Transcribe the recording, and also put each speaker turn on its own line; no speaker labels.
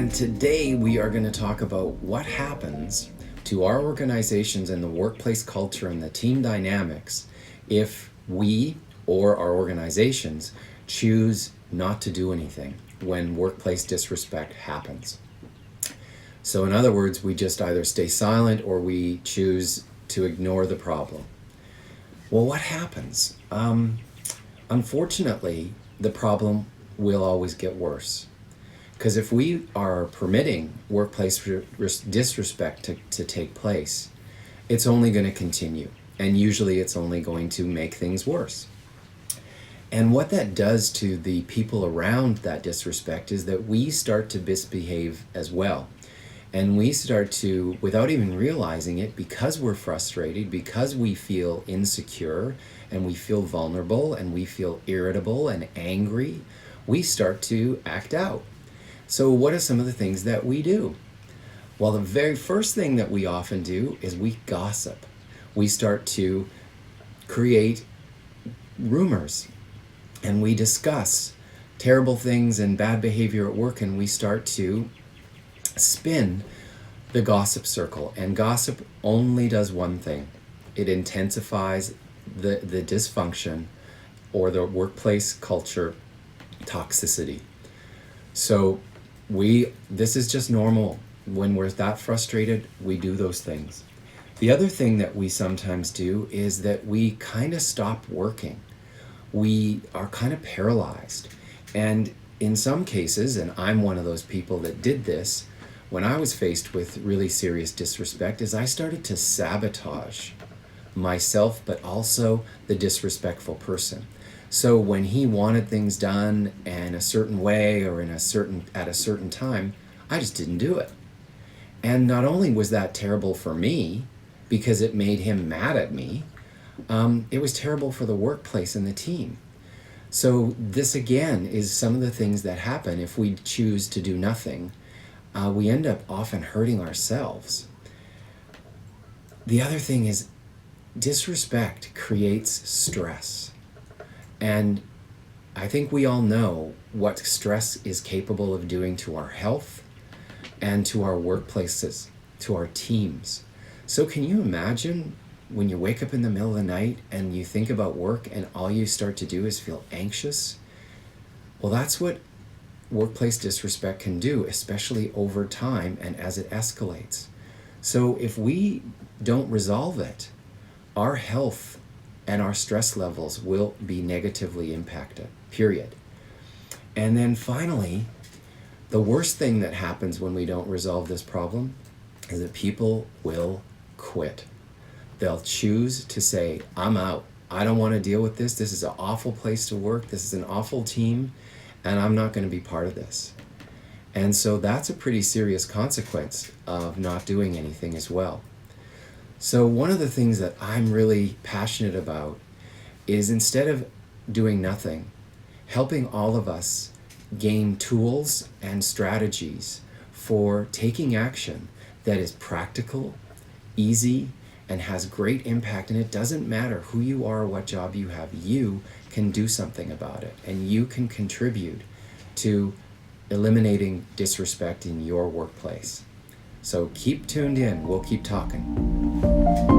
And today we are going to talk about what happens to our organizations and the workplace culture and the team dynamics if we or our organizations choose not to do anything when workplace disrespect happens. So in other words, we just either stay silent or we choose to ignore the problem. Well, what happens? Unfortunately, the problem will always get worse. Because if we are permitting workplace disrespect to take place, it's only going to continue. And usually it's only going to make things worse. And what that does to the people around that disrespect is that we start to misbehave as well. And we start to, without even realizing it, because we're frustrated, because we feel insecure, and we feel vulnerable, and we feel irritable and angry, we start to act out. So what are some of the things that we do? Well, the very first thing that we often do is we gossip. We start to create rumors, and we discuss terrible things and bad behavior at work, and we start to spin the gossip circle. And gossip only does one thing. It intensifies the dysfunction or the workplace culture toxicity. So this is just normal. When we're that frustrated, we do those things. The other thing that we sometimes do is that we kind of stop working. We are kind of paralyzed. And in some cases, and I'm one of those people that did this, when I was faced with really serious disrespect, is I started to sabotage myself, but also the disrespectful person. So when he wanted things done in a certain way or at a certain time, I just didn't do it. And not only was that terrible for me because it made him mad at me, it was terrible for the workplace and the team. So this again is some of the things that happen if we choose to do nothing. We end up often hurting ourselves. The other thing is disrespect creates stress. And I think we all know what stress is capable of doing to our health and to our workplaces, to our teams. So can you imagine when you wake up in the middle of the night and you think about work and all you start to do is feel anxious? Well, that's what workplace disrespect can do, especially over time and as it escalates. So if we don't resolve it, our health and our stress levels will be negatively impacted, period. And then finally, the worst thing that happens when we don't resolve this problem is that people will quit. They'll choose to say, I'm out. I don't want to deal with this. This is an awful place to work. This is an awful team, and I'm not going to be part of this. And so that's a pretty serious consequence of not doing anything as well. So one of the things that I'm really passionate about is, instead of doing nothing, helping all of us gain tools and strategies for taking action that is practical, easy, and has great impact. And it doesn't matter who you are or what job you have, you can do something about it, and you can contribute to eliminating disrespect in your workplace. So keep tuned in. We'll keep talking.